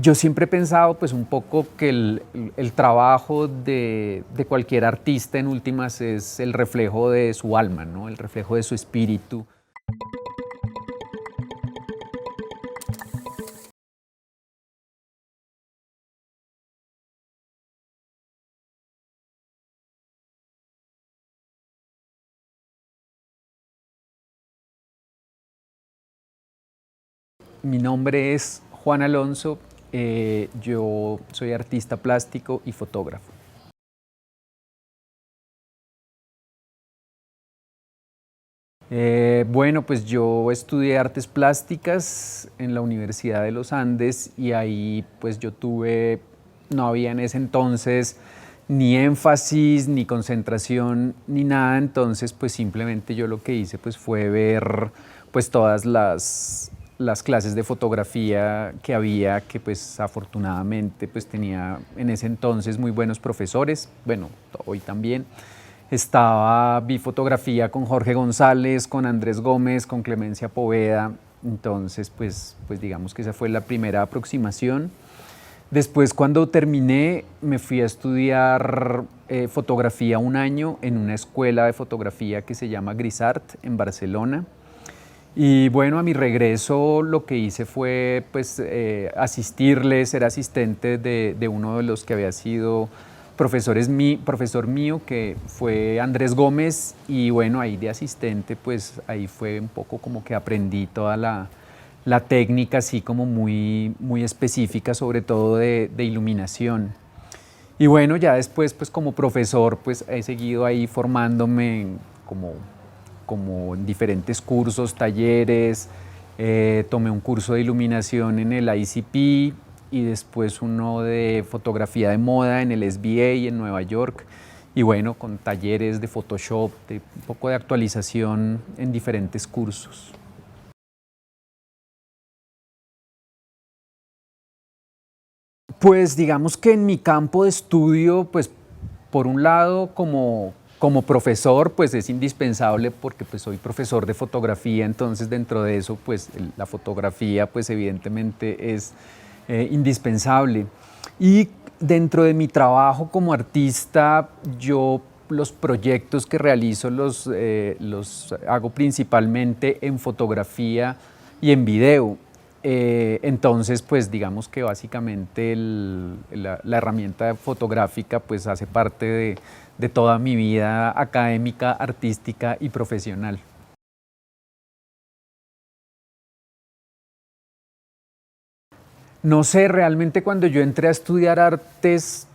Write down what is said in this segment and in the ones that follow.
Yo siempre he pensado pues un poco que el trabajo de cualquier artista en últimas es el reflejo de su alma, ¿no? El reflejo de su espíritu. Mi nombre es Juan Alonso, yo soy artista plástico y fotógrafo. Bueno, pues yo estudié artes plásticas en la Universidad de los Andes y ahí pues yo tuve, no había en ese entonces ni énfasis, ni concentración, ni nada, entonces pues simplemente yo lo que hice pues fue ver pues todas las clases de fotografía que había, que pues afortunadamente pues tenía en ese entonces muy buenos profesores, bueno, hoy también. Vi fotografía con Jorge González, con Andrés Gómez, con Clemencia Poveda. Entonces, pues digamos que esa fue la primera aproximación. Después, cuando terminé, me fui a estudiar fotografía un año en una escuela de fotografía que se llama Grisart en Barcelona. Y bueno, a mi regreso lo que hice fue pues asistirle, ser asistente de uno de los que había sido profesor mío, que fue Andrés Gómez, y bueno, ahí de asistente pues ahí fue un poco como que aprendí toda la técnica así como muy específica, sobre todo de iluminación. Y bueno, ya después pues como profesor pues he seguido ahí formándome como en diferentes cursos, talleres, tomé un curso de iluminación en el ICP y después uno de fotografía de moda en el SBA en Nueva York, y bueno, con talleres de Photoshop, de un poco de actualización en diferentes cursos. Pues digamos que en mi campo de estudio, pues por un lado como profesor, pues es indispensable porque pues soy profesor de fotografía, entonces dentro de eso pues la fotografía pues evidentemente es indispensable. Y dentro de mi trabajo como artista, yo los proyectos que realizo los hago principalmente en fotografía y en video. Entonces, pues digamos que básicamente la herramienta fotográfica pues hace parte de toda mi vida académica, artística y profesional. No sé, realmente cuando yo entré a estudiar artes,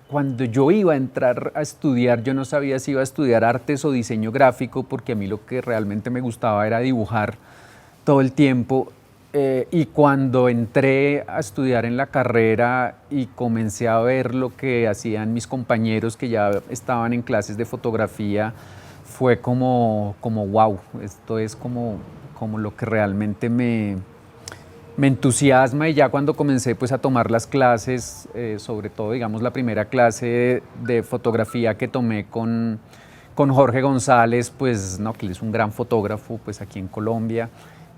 cuando yo iba a entrar a estudiar, yo no sabía si iba a estudiar artes o diseño gráfico, porque a mí lo que realmente me gustaba era dibujar todo el tiempo. Y cuando entré a estudiar en la carrera y comencé a ver lo que hacían mis compañeros que ya estaban en clases de fotografía, fue como wow, esto es como lo que realmente me entusiasma. Y ya cuando comencé pues a tomar las clases, sobre todo digamos la primera clase de fotografía que tomé con Jorge González, pues no, que él es un gran fotógrafo pues aquí en Colombia,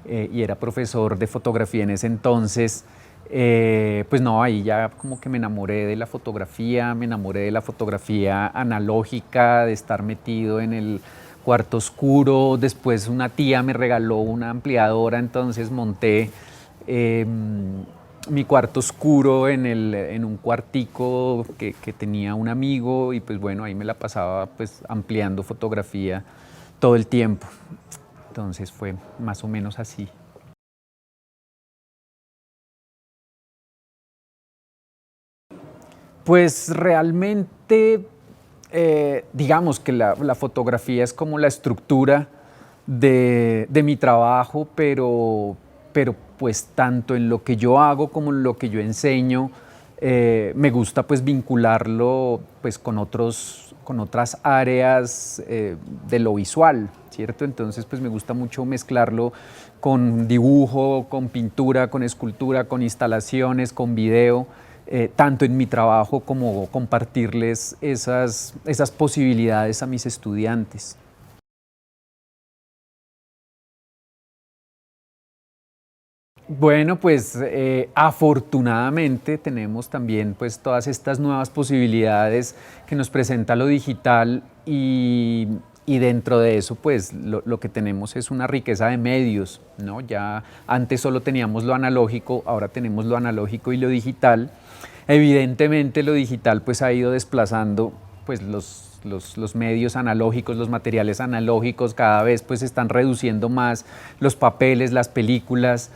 y era profesor de fotografía en ese entonces, pues no, ahí ya como que me enamoré de la fotografía, me enamoré de la fotografía analógica, de estar metido en el cuarto oscuro. Después una tía me regaló una ampliadora, entonces monté eh, mi cuarto oscuro en un cuartico que tenía un amigo, y pues bueno, ahí me la pasaba pues ampliando fotografía todo el tiempo. Entonces fue más o menos así. Pues realmente, digamos que la fotografía es como la estructura de mi trabajo, pero pues tanto en lo que yo hago como en lo que yo enseño, me gusta pues vincularlo pues con otras áreas de lo visual, ¿cierto? Entonces pues me gusta mucho mezclarlo con dibujo, con pintura, con escultura, con instalaciones, con video, tanto en mi trabajo como compartirles esas posibilidades a mis estudiantes. Bueno, pues afortunadamente tenemos también pues todas estas nuevas posibilidades que nos presenta lo digital y dentro de eso pues lo que tenemos es una riqueza de medios, ¿no? Ya antes solo teníamos lo analógico, ahora tenemos lo analógico y lo digital. Evidentemente lo digital pues ha ido desplazando pues los medios analógicos, los materiales analógicos, cada vez pues están reduciendo más los papeles, las películas.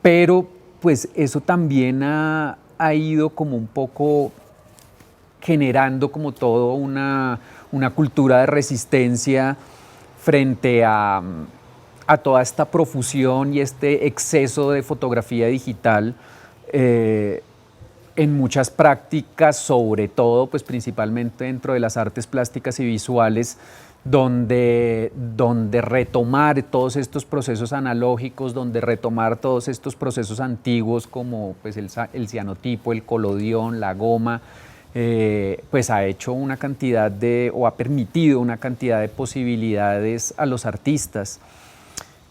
Pero pues eso también ha ido como un poco generando como todo una cultura de resistencia frente a toda esta profusión y este exceso de fotografía digital en muchas prácticas, sobre todo, pues principalmente dentro de las artes plásticas y visuales, donde retomar todos estos procesos analógicos, donde retomar todos estos procesos antiguos como pues el cianotipo, el colodión, la goma, pues ha hecho una cantidad de, o ha permitido una cantidad de posibilidades a los artistas.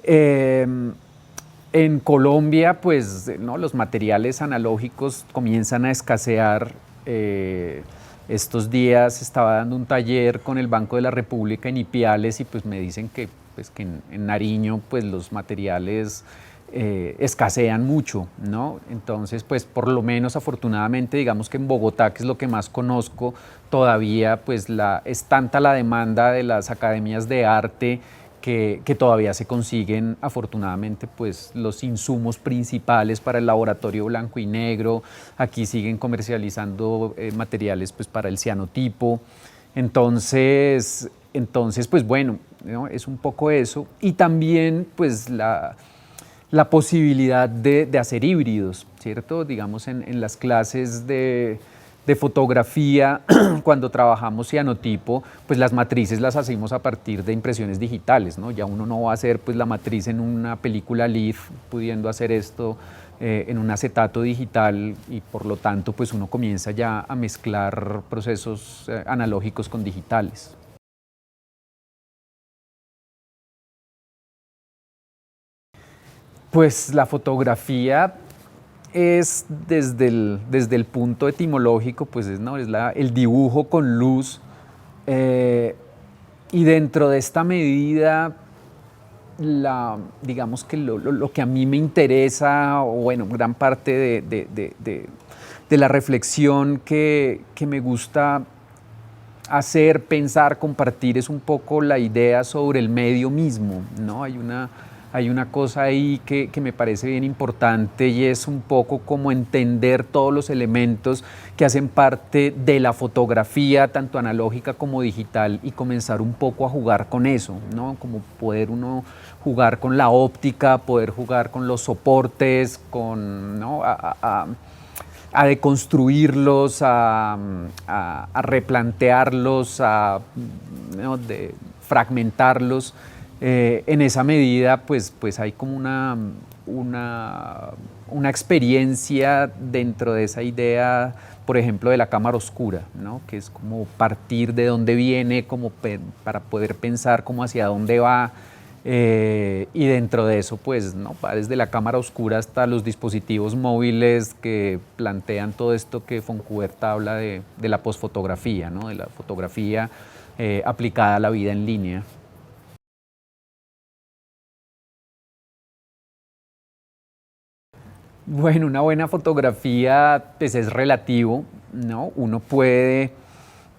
Eh, en Colombia, pues ¿no? Los materiales analógicos comienzan a escasear. Estos días estaba dando un taller con el Banco de la República en Ipiales y pues me dicen que, pues, que en Nariño pues los materiales escasean mucho, ¿no? Entonces, pues por lo menos afortunadamente, digamos que en Bogotá, que es lo que más conozco, todavía pues es tanta la demanda de las academias de arte que todavía se consiguen afortunadamente pues los insumos principales para el laboratorio blanco y negro. Aquí siguen comercializando materiales pues para el cianotipo. Entonces pues bueno, ¿no? Es un poco eso. Y también pues la posibilidad de hacer híbridos, ¿cierto? Digamos en las clases de fotografía, cuando trabajamos cianotipo, pues las matrices las hacemos a partir de impresiones digitales, ¿no? Ya uno no va a hacer pues la matriz en una película LIF, pudiendo hacer esto en un acetato digital y por lo tanto pues uno comienza ya a mezclar procesos analógicos con digitales. Pues la fotografía es desde el punto etimológico, pues es, ¿no? Es el dibujo con luz eh, y dentro de esta medida, digamos que lo que a mí me interesa, o bueno, gran parte de la reflexión que me gusta hacer, pensar, compartir es un poco la idea sobre el medio mismo, ¿no? Hay una cosa ahí que me parece bien importante y es un poco como entender todos los elementos que hacen parte de la fotografía, tanto analógica como digital, y comenzar un poco a jugar con eso, ¿no? Como poder uno jugar con la óptica, poder jugar con los soportes, con, ¿no? A deconstruirlos, a replantearlos, ¿no? Fragmentarlos. En esa medida, pues hay como una experiencia dentro de esa idea, por ejemplo, de la cámara oscura, ¿no? Que es como partir de dónde viene, como para poder pensar como hacia dónde va. Y dentro de eso, pues, ¿no? Va desde la cámara oscura hasta los dispositivos móviles que plantean todo esto que Foncubert habla de la posfotografía, ¿no? De la fotografía aplicada a la vida en línea. Bueno, una buena fotografía pues es relativo, ¿no? Uno puede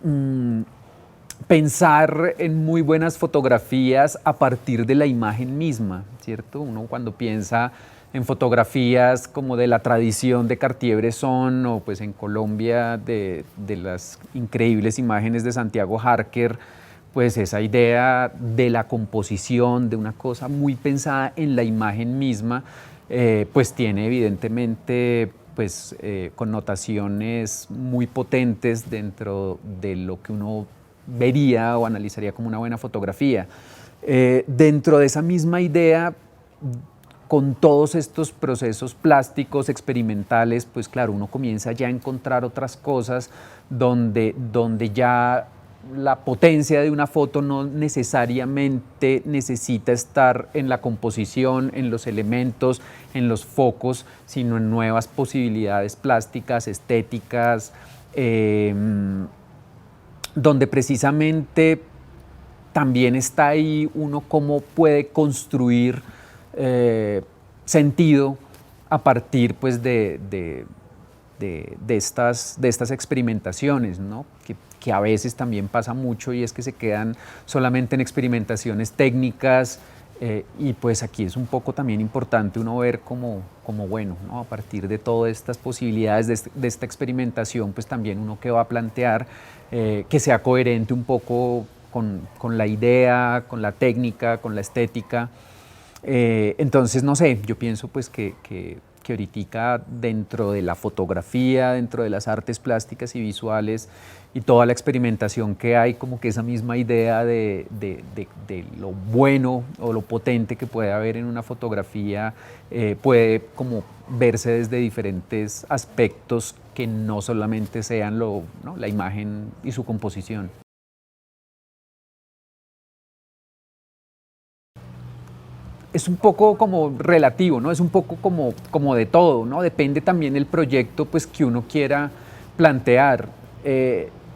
mm, pensar en muy buenas fotografías a partir de la imagen misma, ¿cierto? Uno cuando piensa en fotografías como de la tradición de Cartier-Bresson o pues en Colombia de las increíbles imágenes de Santiago Harker, pues esa idea de la composición, de una cosa muy pensada en la imagen misma, pues tiene evidentemente pues, connotaciones muy potentes dentro de lo que uno vería o analizaría como una buena fotografía. Dentro de esa misma idea, con todos estos procesos plásticos, experimentales, pues claro, uno comienza ya a encontrar otras cosas donde ya la potencia de una foto no necesariamente necesita estar en la composición, en los elementos, en los focos, sino en nuevas posibilidades plásticas, estéticas, donde precisamente también está ahí uno cómo puede construir sentido a partir pues, de estas experimentaciones, ¿no? Que a veces también pasa mucho y es que se quedan solamente en experimentaciones técnicas y pues aquí es un poco también importante uno ver como bueno, ¿no? A partir de todas estas posibilidades de esta experimentación, pues también uno que va a plantear que sea coherente un poco con la idea, con la técnica, con la estética. Entonces, no sé, yo pienso pues que ahorita dentro de la fotografía, dentro de las artes plásticas y visuales y toda la experimentación que hay, como que esa misma idea de lo bueno o lo potente que puede haber en una fotografía puede como verse desde diferentes aspectos que no solamente sean ¿no? la imagen y su composición. Es un poco como relativo, ¿no? Es un poco como de todo, ¿no? Depende también el proyecto pues, que uno quiera plantear.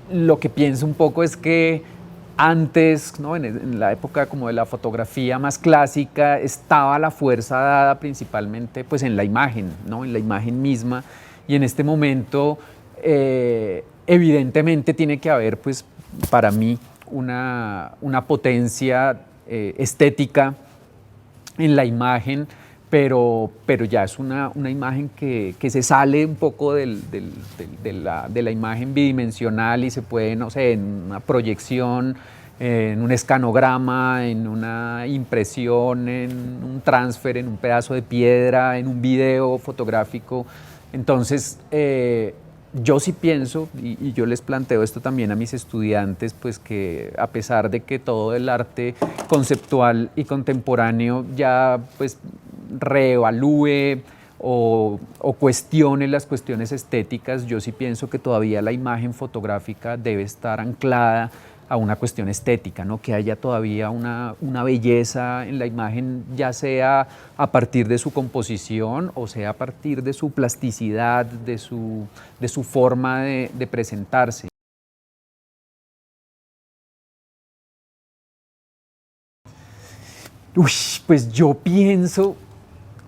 Lo que pienso un poco es que antes, ¿no? En la época como de la fotografía más clásica, estaba la fuerza dada principalmente pues, en la imagen, ¿no? En la imagen misma. Y en este momento, evidentemente, tiene que haber, pues, para mí, una potencia estética en la imagen, pero ya es una imagen que se sale un poco de la imagen bidimensional y se puede, no sé, en una proyección, en un escanograma, en una impresión, en un transfer, en un pedazo de piedra, en un video fotográfico. Entonces, yo sí pienso, y yo les planteo esto también a mis estudiantes, pues que a pesar de que todo el arte conceptual y contemporáneo ya pues reevalúe o cuestione las cuestiones estéticas, yo sí pienso que todavía la imagen fotográfica debe estar anclada a una cuestión estética, ¿no? Que haya todavía una belleza en la imagen, ya sea a partir de su composición o sea a partir de su plasticidad, de su forma de presentarse. Uy, pues yo pienso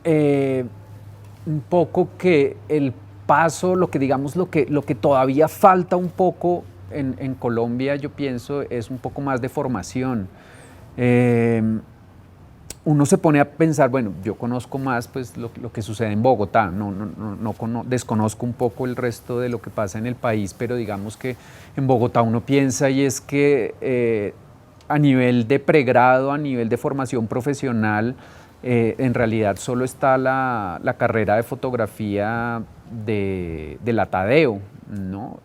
un poco que el paso, lo que digamos, lo que todavía falta un poco en Colombia, yo pienso, es un poco más de formación. Eh, Uno se pone a pensar, bueno, yo conozco más pues, lo que sucede en Bogotá, desconozco un poco el resto de lo que pasa en el país, pero digamos que en Bogotá uno piensa y es que a nivel de pregrado, a nivel de formación profesional, en realidad solo está la carrera de fotografía de la Tadeo, ¿no?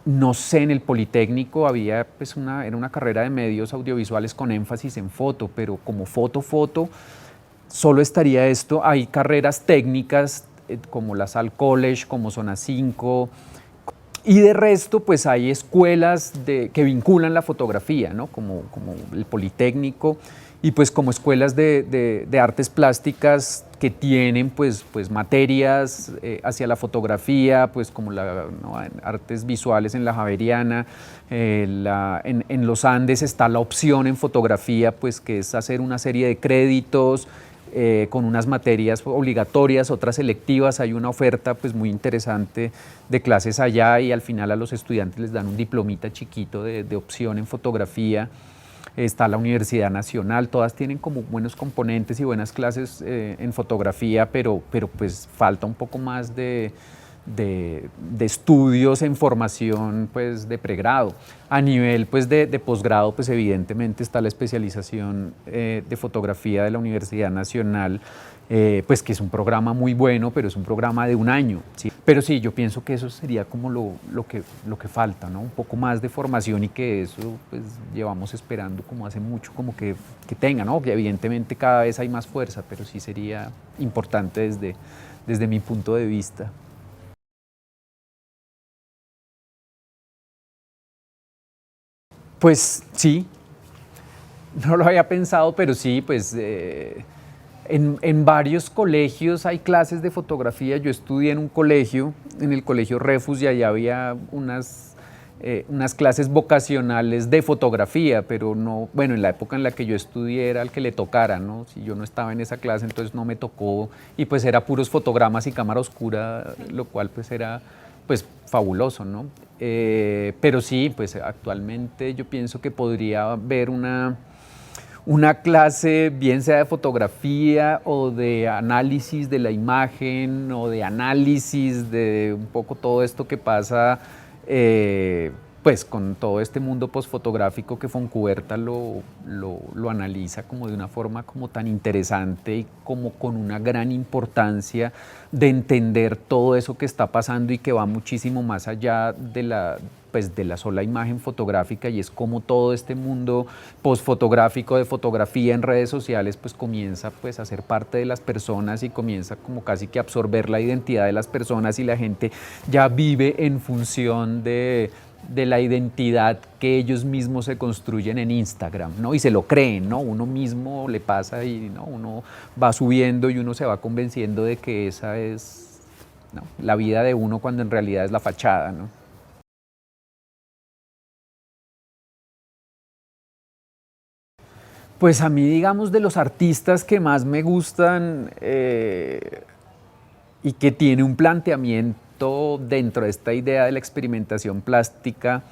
No sé, en el Politécnico había pues era una carrera de medios audiovisuales con énfasis en foto, pero como foto, solo estaría esto. Hay carreras técnicas como la Sal College, como Zona 5, y de resto, pues hay escuelas que vinculan la fotografía, ¿no? Como el Politécnico, y pues como escuelas de artes plásticas que tienen pues materias hacia la fotografía, pues como ¿no? artes visuales en la Javeriana, en los Andes está la opción en fotografía, pues que es hacer una serie de créditos, con unas materias obligatorias, otras selectivas. Hay una oferta pues, muy interesante de clases allá y al final a los estudiantes les dan un diplomita chiquito de opción en fotografía. Está la Universidad Nacional, todas tienen como buenos componentes y buenas clases en fotografía, pero pues falta un poco más de estudios en formación pues, de pregrado. A nivel pues, de posgrado, pues evidentemente está la especialización de fotografía de la Universidad Nacional, pues que es un programa muy bueno, pero es un programa de un año, ¿sí? Pero sí, yo pienso que eso sería como lo que falta, ¿no? Un poco más de formación y que eso pues llevamos esperando como hace mucho, como que tenga, ¿no? Que evidentemente cada vez hay más fuerza, pero sí sería importante desde mi punto de vista. Pues sí, no lo había pensado, pero sí, pues en varios colegios hay clases de fotografía. Yo estudié en un colegio, en el colegio Refus, y allá había unas clases vocacionales de fotografía, pero no, bueno, en la época en la que yo estudié era el que le tocara, ¿no? Si yo no estaba en esa clase, entonces no me tocó, y pues era puros fotogramas y cámara oscura, lo cual pues era pues fabuloso, ¿no? Pero sí, pues actualmente yo pienso que podría haber una clase, bien sea de fotografía o de análisis de la imagen o de análisis de un poco todo esto que pasa, pues con todo este mundo postfotográfico que Foncuberta lo analiza como de una forma como tan interesante y como con una gran importancia de entender todo eso que está pasando y que va muchísimo más allá pues de la sola imagen fotográfica, y es como todo este mundo postfotográfico de fotografía en redes sociales pues comienza pues a ser parte de las personas y comienza como casi que a absorber la identidad de las personas, y la gente ya vive en función de la identidad que ellos mismos se construyen en Instagram, ¿no? Y se lo creen, ¿no? Uno mismo le pasa y, ¿no?, uno va subiendo y uno se va convenciendo de que esa es, ¿no?, la vida de uno, cuando en realidad es la fachada, ¿no? Pues a mí, digamos, de los artistas que más me gustan, y que tiene un planteamiento dentro de esta idea de la experimentación plástica,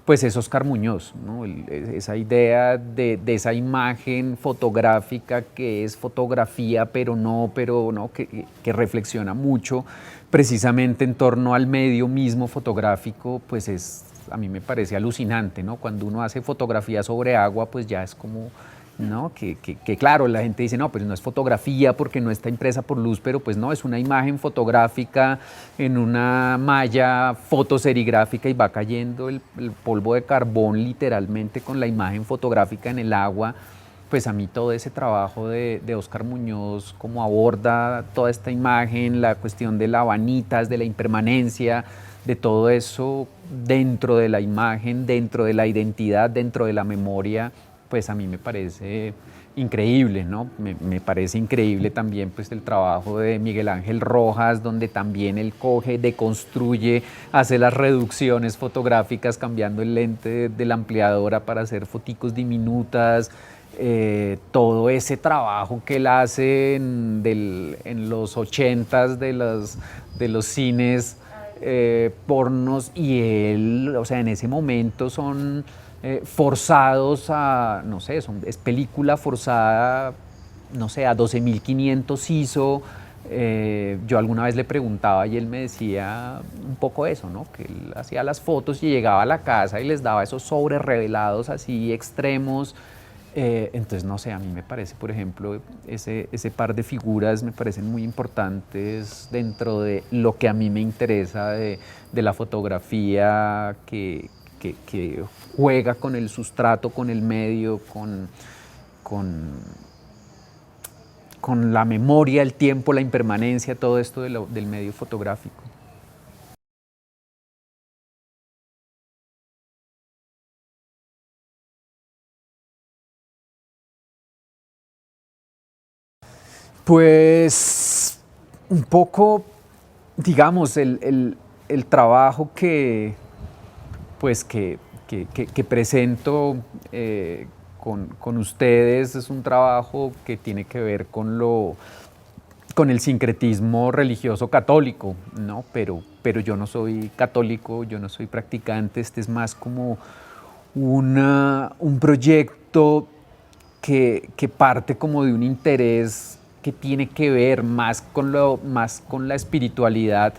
pues es Óscar Muñoz, ¿no? Esa idea de esa imagen fotográfica que es fotografía, pero no, que reflexiona mucho precisamente en torno al medio mismo fotográfico, pues a mí me parece alucinante, ¿no? Cuando uno hace fotografía sobre agua, pues ya es como, ¿no? Que claro, la gente dice, no, pues no es fotografía porque no está impresa por luz, pero pues no, es una imagen fotográfica en una malla fotoserigráfica y va cayendo el polvo de carbón literalmente con la imagen fotográfica en el agua. Pues a mí todo ese trabajo de Óscar Muñoz, cómo aborda toda esta imagen, la cuestión de la vanitas, de la impermanencia, de todo eso dentro de la imagen, dentro de la identidad, dentro de la memoria, pues a mí me parece increíble, ¿no? Me parece increíble también pues el trabajo de Miguel Ángel Rojas, donde también él coge, deconstruye, hace las reducciones fotográficas cambiando el lente de la ampliadora para hacer foticos diminutas. Todo ese trabajo que él hace en los ochentas de los cines pornos, y él, o sea, en ese momento son forzados a, no sé, es película forzada, no sé, a 12.500 ISO. Yo alguna vez le preguntaba y él me decía un poco eso, ¿no? Que él hacía las fotos y llegaba a la casa y les daba esos sobres revelados así extremos. Entonces, no sé, a mí me parece, por ejemplo, ese par de figuras me parecen muy importantes dentro de lo que a mí me interesa de la fotografía que juega con el sustrato, con el medio, con, con la memoria, el tiempo, la impermanencia, todo esto del medio fotográfico. Pues un poco, digamos, el trabajo pues que presento con ustedes es un trabajo que tiene que ver con el sincretismo religioso católico, ¿no? Pero yo no soy católico, yo no soy practicante. Este es más como un proyecto que parte como de un interés que tiene que ver más con la espiritualidad.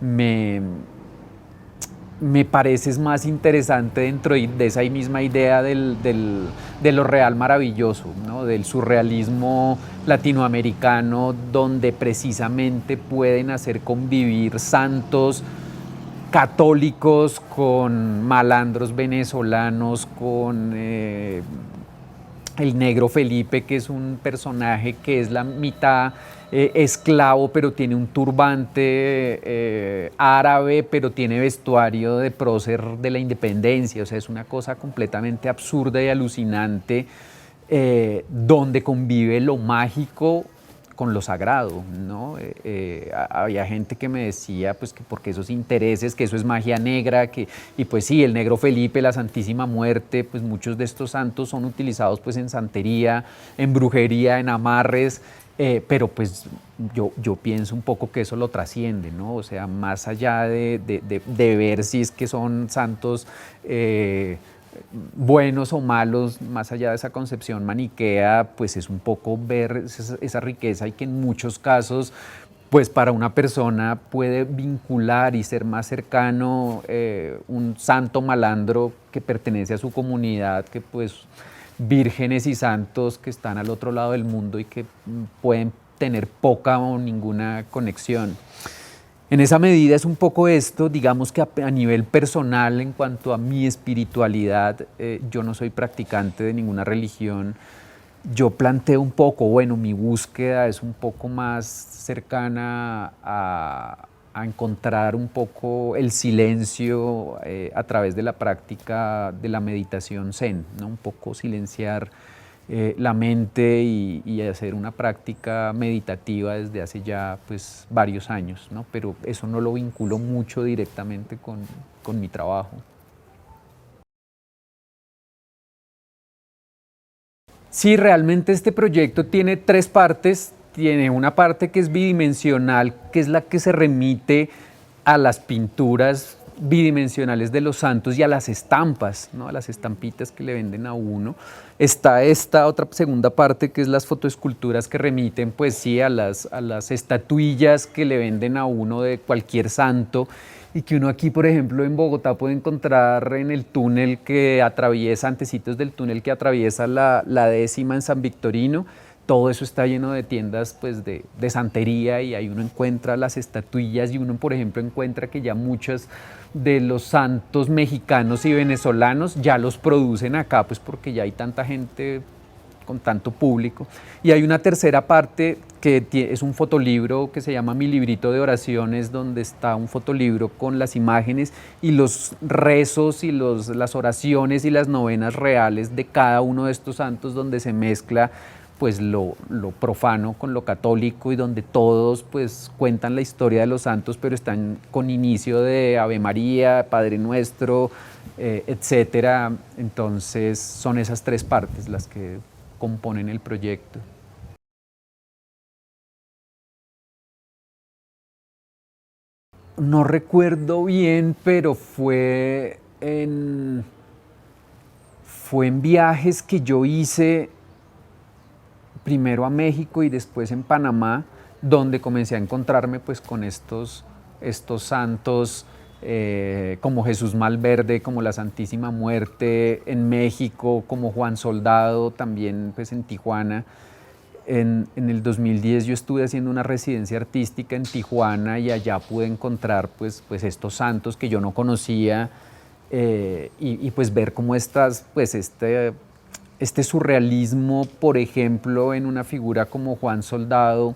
Me, Me parece es más interesante dentro de esa misma idea de lo real maravilloso, ¿no? Del surrealismo latinoamericano, donde precisamente pueden hacer convivir santos católicos con malandros venezolanos, con el negro Felipe, que es un personaje que es la mitad esclavo, pero tiene un turbante árabe, pero tiene vestuario de prócer de la independencia. O sea, es una cosa completamente absurda y alucinante, donde convive lo mágico con lo sagrado, ¿no? Había gente que me decía pues, que porque esos intereses, que eso es magia negra, y pues sí, el Negro Felipe, la Santísima Muerte, pues muchos de estos santos son utilizados pues en santería, en brujería, en amarres, pero pues yo pienso un poco que eso lo trasciende, ¿no? O sea, más allá de ver si es que son santos buenos o malos, más allá de esa concepción maniquea, pues es un poco ver esa riqueza, y que en muchos casos, pues para una persona puede vincular y ser más cercano un santo malandro que pertenece a su comunidad, que pues vírgenes y santos que están al otro lado del mundo y que pueden tener poca o ninguna conexión. En esa medida es un poco esto, digamos que a nivel personal, en cuanto a mi espiritualidad, yo no soy practicante de ninguna religión. Yo planteo un poco, bueno, mi búsqueda es un poco más cercana a encontrar un poco el silencio a través de la práctica de la meditación zen, ¿no? Un poco silenciar la mente y hacer una práctica meditativa desde hace ya pues, varios años, ¿no? Pero eso no lo vinculo mucho directamente con mi trabajo. Sí, realmente este proyecto tiene tres partes. Tiene una parte que es bidimensional, que es la que se remite a las pinturas bidimensionales de los santos y a las estampas, ¿no? A las estampitas que le venden a uno. Está esta otra segunda parte, que es las fotoesculturas, que remiten pues sí a las estatuillas que le venden a uno de cualquier santo, y que uno aquí, por ejemplo, en Bogotá puede encontrar en el túnel que atraviesa, antecitos del túnel que atraviesa la décima en San Victorino. Todo eso está lleno de tiendas pues, de santería, y ahí uno encuentra las estatuillas, y uno, por ejemplo, encuentra que ya muchos de los santos mexicanos y venezolanos ya los producen acá, pues porque ya hay tanta gente con tanto público. Y hay una tercera parte que es un fotolibro que se llama Mi Librito de Oraciones, donde está un fotolibro con las imágenes y los rezos y las oraciones y las novenas reales de cada uno de estos santos, donde se mezcla pues lo profano con lo católico, y donde todos pues cuentan la historia de los santos, pero están con inicio de Ave María, Padre Nuestro, etcétera. Entonces son esas tres partes las que componen el proyecto. No recuerdo bien, pero fue en viajes que yo hice primero a México y después en Panamá, donde comencé a encontrarme pues con estos santos como Jesús Malverde, como la Santísima Muerte en México, como Juan Soldado también pues en Tijuana. En el 2010 yo estuve haciendo una residencia artística en Tijuana, y allá pude encontrar pues estos santos que yo no conocía, y pues ver cómo este surrealismo, por ejemplo, en una figura como Juan Soldado,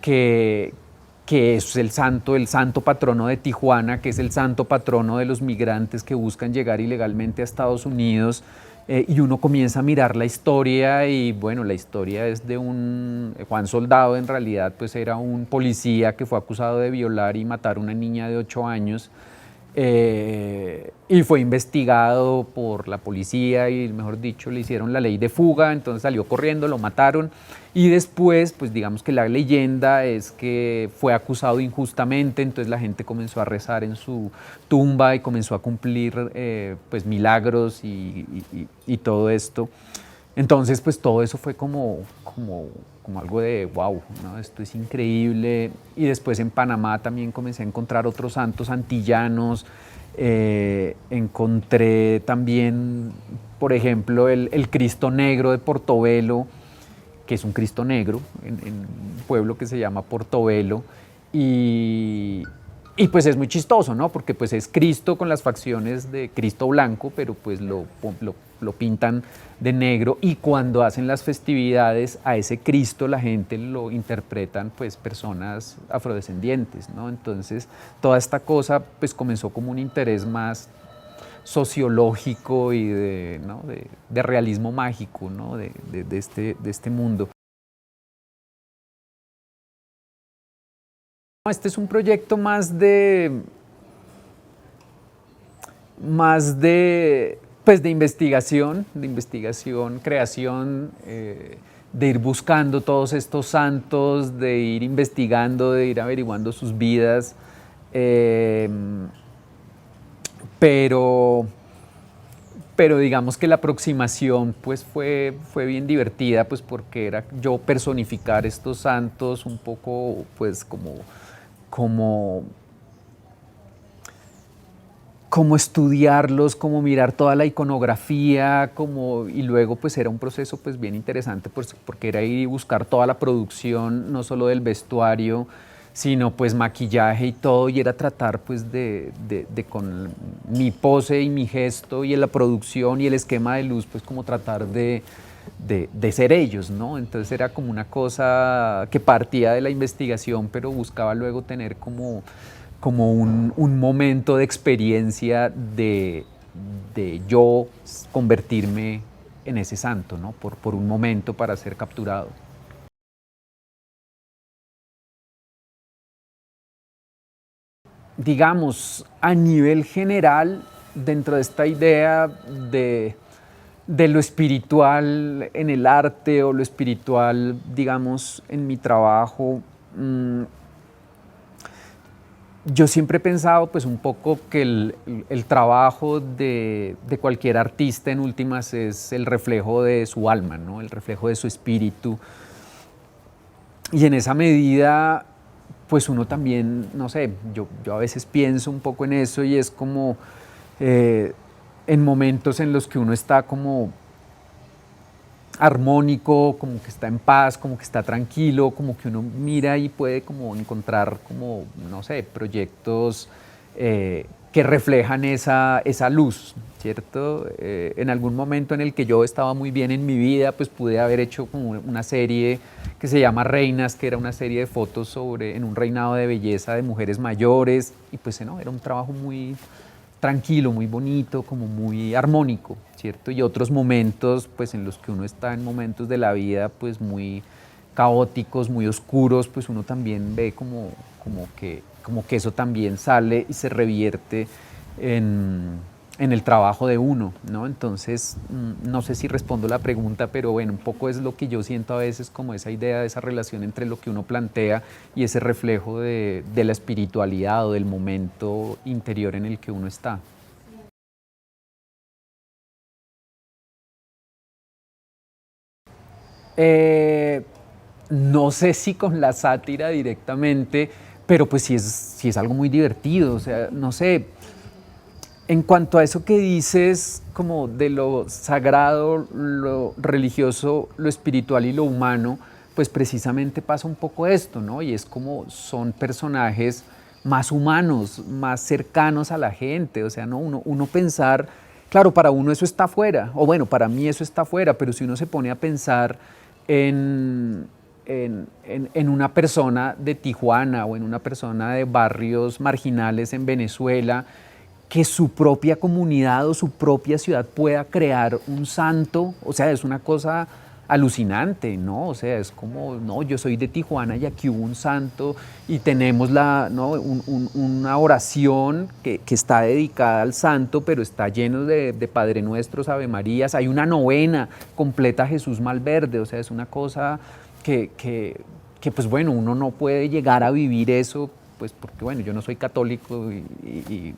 que, que es el santo patrono de Tijuana, que es el santo patrono de los migrantes que buscan llegar ilegalmente a Estados Unidos. Y uno comienza a mirar la historia, y bueno, la historia es de Juan Soldado en realidad pues era un policía que fue acusado de violar y matar a una niña de 8 años, y fue investigado por la policía, y mejor dicho le hicieron la ley de fuga, entonces salió corriendo, lo mataron, y después pues digamos que la leyenda es que fue acusado injustamente, entonces la gente comenzó a rezar en su tumba y comenzó a cumplir pues milagros y todo esto. Entonces pues todo eso fue como algo de wow, ¿no? Esto es increíble. Y después en Panamá también comencé a encontrar otros santos antillanos. Encontré también, por ejemplo, el Cristo Negro de Portobelo, que es un Cristo negro en un pueblo que se llama Portobelo. Y, Y pues es muy chistoso, ¿no? Porque pues es Cristo con las facciones de Cristo blanco, pero pues lo pintan de negro, y cuando hacen las festividades a ese Cristo la gente lo interpretan pues personas afrodescendientes, ¿no? Entonces toda esta cosa pues comenzó como un interés más sociológico y de, ¿no? de realismo mágico, ¿no? de este mundo. Este es un proyecto pues de investigación, creación, de ir buscando todos estos santos, de ir investigando, de ir averiguando sus vidas, pero digamos que la aproximación pues fue bien divertida, pues porque era yo personificar estos santos un poco pues como como estudiarlos, como mirar toda la iconografía, y luego pues era un proceso pues bien interesante, pues, porque era ir y buscar toda la producción, no solo del vestuario, sino pues maquillaje y todo, y era tratar pues de con mi pose y mi gesto y en la producción y el esquema de luz, pues como tratar de ser ellos, ¿no? Entonces era como una cosa que partía de la investigación, pero buscaba luego tener como un momento de experiencia de yo convertirme en ese santo, ¿no? Por un momento para ser capturado. Digamos, a nivel general, dentro de esta idea de lo espiritual en el arte o lo espiritual, digamos, en mi trabajo, yo siempre he pensado pues un poco que el trabajo de cualquier artista en últimas es el reflejo de su alma, ¿no? El reflejo de su espíritu. Y en esa medida, pues uno también, no sé, yo a veces pienso un poco en eso, y es como en momentos en los que uno está como armónico, como que está en paz, como que está tranquilo, como que uno mira y puede como encontrar como, no sé, proyectos que reflejan esa luz, ¿cierto? En algún momento en el que yo estaba muy bien en mi vida, pues pude haber hecho como una serie que se llama Reinas, que era una serie de fotos en un reinado de belleza de mujeres mayores, y pues no, era un trabajo muy tranquilo, muy bonito, como muy armónico, ¿cierto? Y otros momentos, pues en los que uno está en momentos de la vida, pues muy caóticos, muy oscuros, pues uno también ve como que eso también sale y se revierte en el trabajo de uno, ¿no? Entonces, no sé si respondo la pregunta, pero bueno, un poco es lo que yo siento a veces, como esa idea de esa relación entre lo que uno plantea y ese reflejo de la espiritualidad o del momento interior en el que uno está. Eh, no sé si con la sátira directamente, pero pues sí es algo muy divertido, o sea, no sé. En cuanto a eso que dices, como de lo sagrado, lo religioso, lo espiritual y lo humano, pues precisamente pasa un poco esto, ¿no? Y es como son personajes más humanos, más cercanos a la gente, o sea, ¿no? Uno pensar, claro, para uno eso está afuera, o bueno, para mí eso está afuera, pero si uno se pone a pensar en, en una persona de Tijuana o en una persona de barrios marginales en Venezuela, que su propia comunidad o su propia ciudad pueda crear un santo, o sea, es una cosa alucinante, ¿no? O sea, es como, no, yo soy de Tijuana y aquí hubo un santo y tenemos ¿no? Una oración que está dedicada al santo, pero está lleno de Padre Nuestros, Ave Marías, hay una novena completa a Jesús Malverde, o sea, es una cosa que pues bueno, uno no puede llegar a vivir eso, pues porque bueno, yo no soy católico y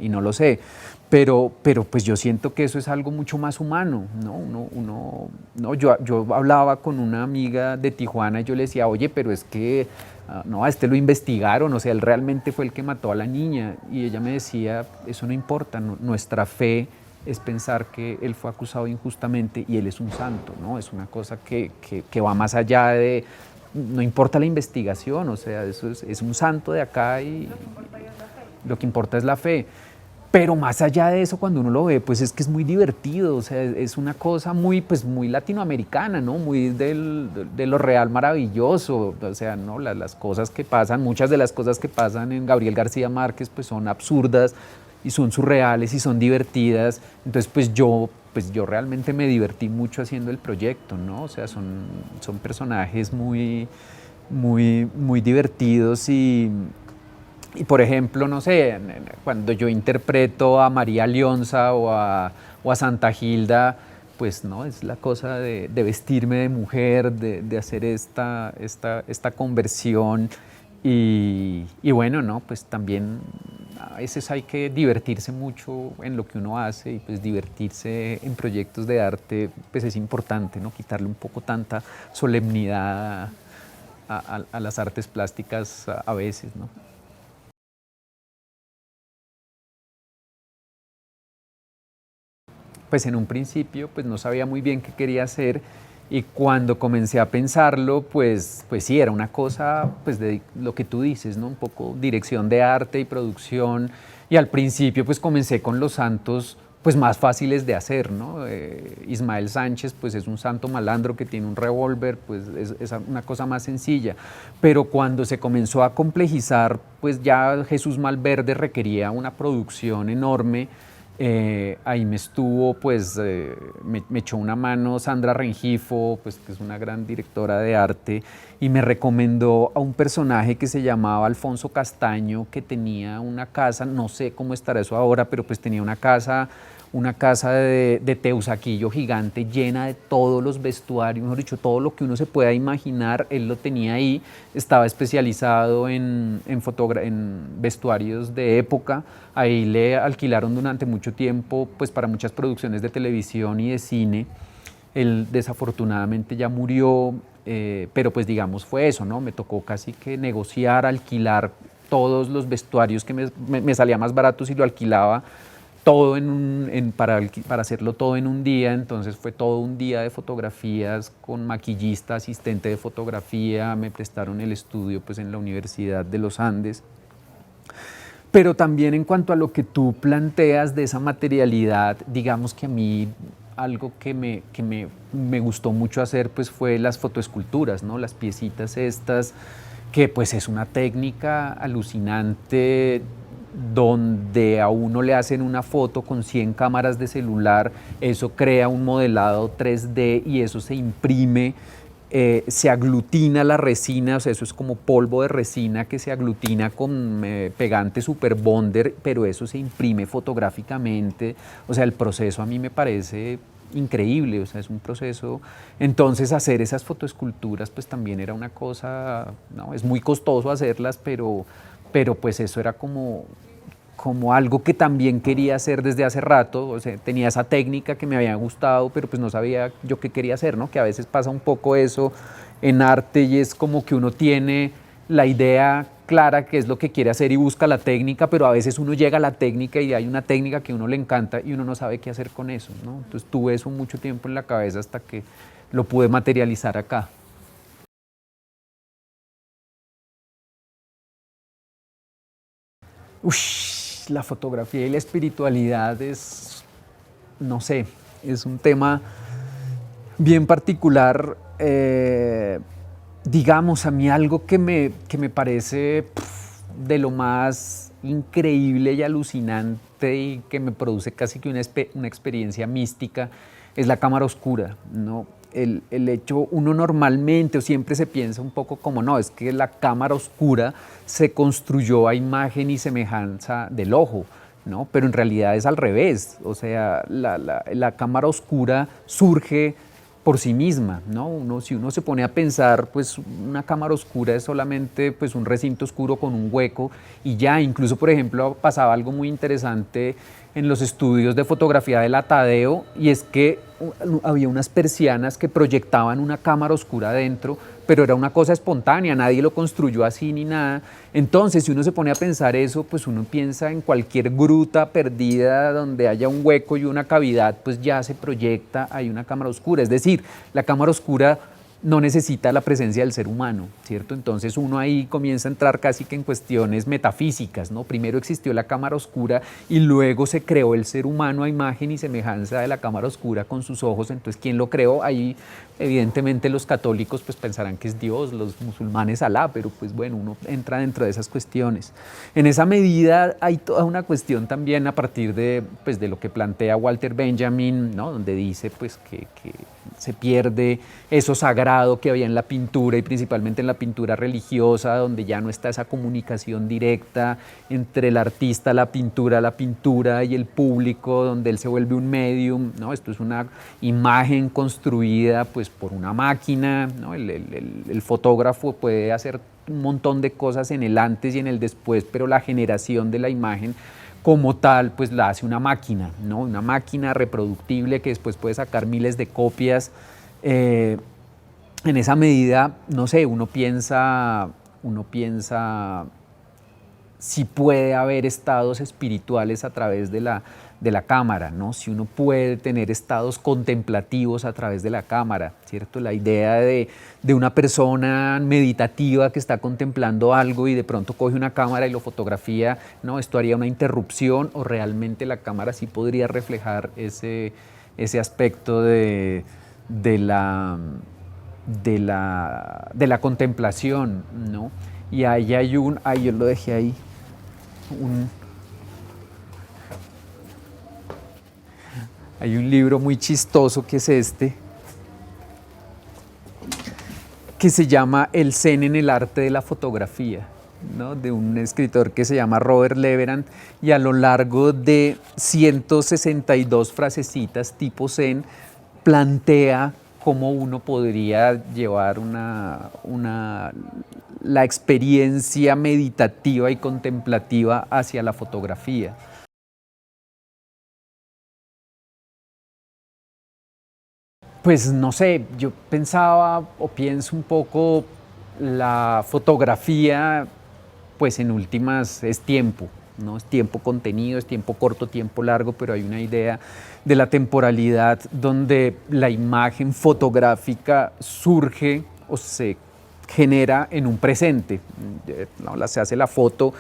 no lo sé, pero pues yo siento que eso es algo mucho más humano, ¿no? No, yo hablaba con una amiga de Tijuana y yo le decía, oye, pero es que, no, a este lo investigaron, o sea, él realmente fue el que mató a la niña, y ella me decía, eso no importa, nuestra fe es pensar que él fue acusado injustamente y él es un santo, ¿no? Es una cosa que va más allá de, no importa la investigación, o sea, eso es un santo de acá lo que importa es la fe. Pero más allá de eso, cuando uno lo ve, pues es que es muy divertido, o sea, es una cosa muy, pues muy latinoamericana, ¿no? Muy de lo real maravilloso, o sea, ¿no? Las cosas que pasan, muchas de las cosas que pasan en Gabriel García Márquez, pues son absurdas y son surreales y son divertidas. Entonces, pues yo realmente me divertí mucho haciendo el proyecto, ¿no? O sea, son personajes muy divertidos y por ejemplo, no sé, cuando yo interpreto a María Leonza o a Santa Gilda, pues no, es la cosa de vestirme de mujer, de hacer esta conversión y bueno, no, pues también a veces hay que divertirse mucho en lo que uno hace y pues divertirse en proyectos de arte pues es importante, ¿no? Quitarle un poco tanta solemnidad a las artes plásticas a veces, ¿no? Pues en un principio pues no sabía muy bien qué quería hacer y cuando comencé a pensarlo pues sí, era una cosa pues de lo que tú dices, ¿no? Un poco dirección de arte y producción y al principio pues comencé con los santos pues más fáciles de hacer, ¿no? Ismael Sánchez pues es un santo malandro que tiene un revólver, pues es una cosa más sencilla, pero cuando se comenzó a complejizar pues ya Jesús Malverde requería una producción enorme. Ahí me estuvo, pues me echó una mano Sandra Rengifo, pues, que es una gran directora de arte, y me recomendó a un personaje que se llamaba Alfonso Castaño, que tenía una casa, no sé cómo estará eso ahora, pero pues tenía una casa de teusaquillo gigante llena de todos los vestuarios, mejor dicho, todo lo que uno se pueda imaginar, él lo tenía ahí, estaba especializado en vestuarios de época, ahí le alquilaron durante mucho tiempo, pues para muchas producciones de televisión y de cine, él desafortunadamente ya murió, pero pues digamos fue eso, ¿no? Me tocó casi que negociar, alquilar todos los vestuarios que me salía más barato si lo alquilaba todo para hacerlo todo en un día, entonces fue todo un día de fotografías con maquillista, asistente de fotografía, me prestaron el estudio pues en la Universidad de los Andes. Pero también en cuanto a lo que tú planteas de esa materialidad, digamos que a mí algo que me gustó mucho hacer pues fue las fotoesculturas, ¿no? Las piecitas estas, que pues es una técnica alucinante donde a uno le hacen una foto con 100 cámaras de celular, eso crea un modelado 3D y eso se imprime, se aglutina la resina, o sea, eso es como polvo de resina que se aglutina con pegante super bonder, pero eso se imprime fotográficamente, o sea, el proceso a mí me parece increíble, o sea, es un proceso. Entonces hacer esas fotoesculturas pues también era una cosa, no, es muy costoso hacerlas, pero pues eso era como algo que también quería hacer desde hace rato, o sea, tenía esa técnica que me había gustado, pero pues no sabía yo qué quería hacer, ¿no? Que a veces pasa un poco eso en arte y es como que uno tiene la idea clara qué es lo que quiere hacer y busca la técnica, pero a veces uno llega a la técnica y hay una técnica que a uno le encanta y uno no sabe qué hacer con eso, ¿no? Entonces tuve eso mucho tiempo en la cabeza hasta que lo pude materializar acá. Ush, la fotografía y la espiritualidad es, no sé, es un tema bien particular. Digamos, a mí algo que me parece de lo más increíble y alucinante y que me produce casi que una experiencia mística es la cámara oscura, ¿no? El hecho, uno normalmente o siempre se piensa un poco como no, es que la cámara oscura se construyó a imagen y semejanza del ojo, ¿no? Pero en realidad es al revés, o sea, la cámara oscura surge por sí misma, ¿no? Si uno se pone a pensar, pues una cámara oscura es solamente pues, un recinto oscuro con un hueco y ya, incluso por ejemplo pasaba algo muy interesante en los estudios de fotografía de la Tadeo y es que había unas persianas que proyectaban una cámara oscura adentro, pero era una cosa espontánea, nadie lo construyó así ni nada. Entonces, si uno se pone a pensar eso, pues uno piensa en cualquier gruta perdida donde haya un hueco y una cavidad, pues ya se proyecta, hay una cámara oscura. Es decir, la cámara oscura no necesita la presencia del ser humano, ¿cierto? Entonces uno ahí comienza a entrar casi que en cuestiones metafísicas, ¿no? Primero existió la cámara oscura y luego se creó el ser humano a imagen y semejanza de la cámara oscura con sus ojos. Entonces, ¿quién lo creó? Ahí evidentemente los católicos pues pensarán que es Dios, los musulmanes Alá, pero pues bueno, uno entra dentro de esas cuestiones. En esa medida hay toda una cuestión también a partir de, pues, de lo que plantea Walter Benjamin, ¿no? Donde dice pues que se pierde eso sagrado que había en la pintura y principalmente en la pintura religiosa, donde ya no está esa comunicación directa entre el artista, la pintura y el público, donde él se vuelve un medium, ¿no? Esto es una imagen construida pues por una máquina, ¿no? El fotógrafo puede hacer un montón de cosas en el antes y en el después, pero la generación de la imagen como tal, pues la hace una máquina, ¿no? Una máquina reproductible que después puede sacar miles de copias. En esa medida, no sé, uno piensa si puede haber estados espirituales a través de la cámara, ¿no? Si uno puede tener estados contemplativos a través de la cámara, ¿cierto? La idea de una persona meditativa que está contemplando algo y de pronto coge una cámara y lo fotografía, ¿no? Esto haría una interrupción, o realmente la cámara sí podría reflejar ese aspecto de la contemplación, ¿no? Y ahí hay yo lo dejé ahí, hay un libro muy chistoso que es este, que se llama El Zen en el arte de la fotografía, ¿no? De un escritor que se llama Robert Leverand, y a lo largo de 162 frasecitas tipo Zen plantea cómo uno podría llevar la experiencia meditativa y contemplativa hacia la fotografía. Pues no sé, yo pensaba o pienso un poco, la fotografía, pues en últimas es tiempo, ¿no? Es tiempo contenido, es tiempo corto, tiempo largo, pero hay una idea de la temporalidad donde la imagen fotográfica surge o se genera en un presente, ¿no? Se hace la foto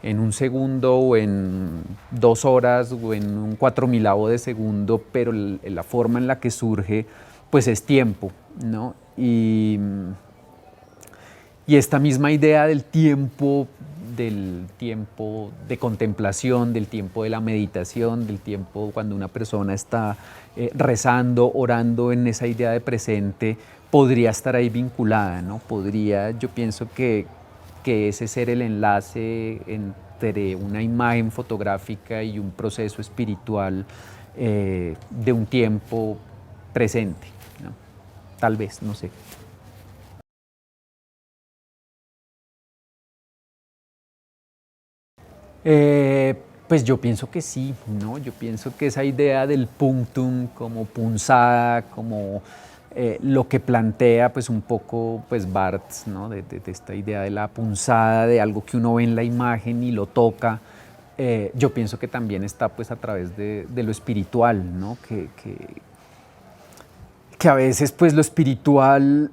en un segundo o en 2 horas o en un 4000avo de segundo, pero la forma en la que surge pues es tiempo, ¿no? Y esta misma idea del tiempo de contemplación, del tiempo de la meditación, del tiempo cuando una persona está rezando, orando, en esa idea de presente, podría estar ahí vinculada, ¿no? Yo pienso que ese ser el enlace entre una imagen fotográfica y un proceso espiritual de un tiempo presente, ¿no? Tal vez, no sé. Pues yo pienso que sí, ¿no? Yo pienso que esa idea del punctum como punzada, como lo que plantea pues un poco pues Barthes, ¿no? De esta idea de la punzada, de algo que uno ve en la imagen y lo toca, yo pienso que también está pues a través de lo espiritual, ¿no? Que a veces pues lo espiritual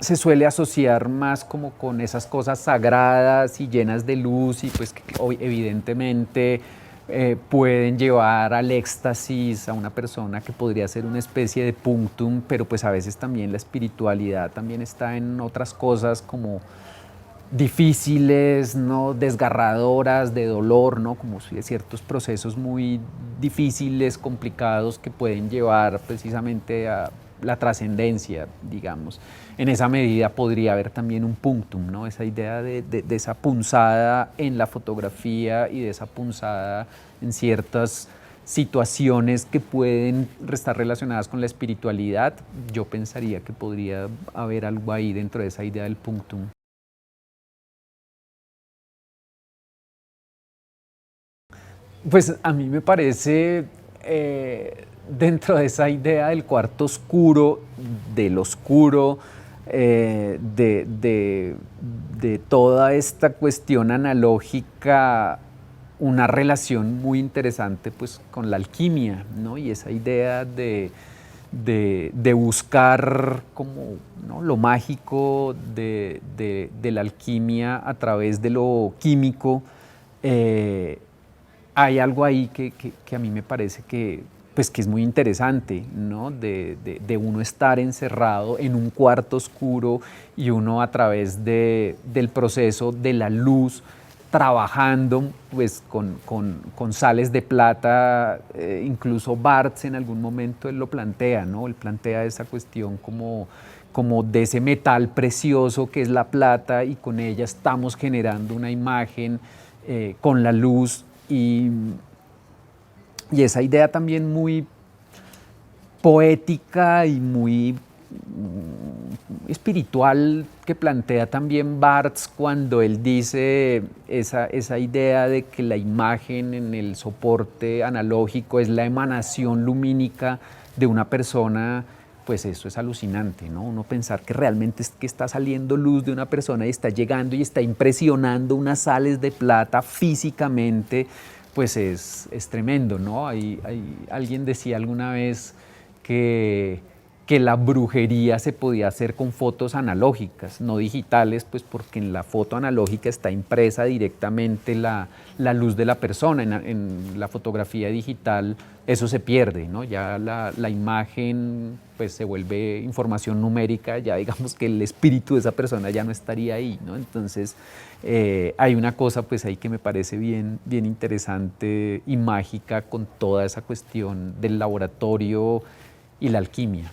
se suele asociar más como con esas cosas sagradas y llenas de luz, y pues que evidentemente pueden llevar al éxtasis a una persona, que podría ser una especie de punctum, pero pues a veces también la espiritualidad también está en otras cosas como difíciles, ¿no? Desgarradoras, de dolor, ¿no? Como ciertos procesos muy difíciles, complicados, que pueden llevar precisamente a la trascendencia, digamos. En esa medida podría haber también un punctum, ¿no? Esa idea de esa punzada en la fotografía y de esa punzada en ciertas situaciones que pueden estar relacionadas con la espiritualidad. Yo pensaría que podría haber algo ahí dentro de esa idea del punctum. Pues a mí me parece, dentro de esa idea del cuarto oscuro, del oscuro, de toda esta cuestión analógica, una relación muy interesante pues con la alquimia, ¿no? Y esa idea de buscar como, ¿no?, lo mágico de la alquimia a través de lo químico. Hay algo ahí que a mí me parece que, pues, que es muy interesante, ¿no? De uno estar encerrado en un cuarto oscuro y uno a través del proceso de la luz trabajando, pues, con sales de plata. Incluso Barthes en algún momento él lo plantea, ¿no? Él plantea esa cuestión como de ese metal precioso que es la plata, y con ella estamos generando una imagen con la luz. Y esa idea también muy poética y muy espiritual que plantea también Barthes cuando él dice esa idea de que la imagen en el soporte analógico es la emanación lumínica de una persona. Pues eso es alucinante, ¿no? Uno pensar que realmente es que está saliendo luz de una persona y está llegando y está impresionando unas sales de plata físicamente, pues es tremendo, ¿no? Alguien decía alguna vez que, que la brujería se podía hacer con fotos analógicas, no digitales, pues porque en la foto analógica está impresa directamente la luz de la persona. En la fotografía digital eso se pierde, ¿no? Ya la imagen pues se vuelve información numérica, ya digamos que el espíritu de esa persona ya no estaría ahí, ¿no? Entonces hay una cosa pues ahí que me parece bien interesante y mágica con toda esa cuestión del laboratorio y la alquimia.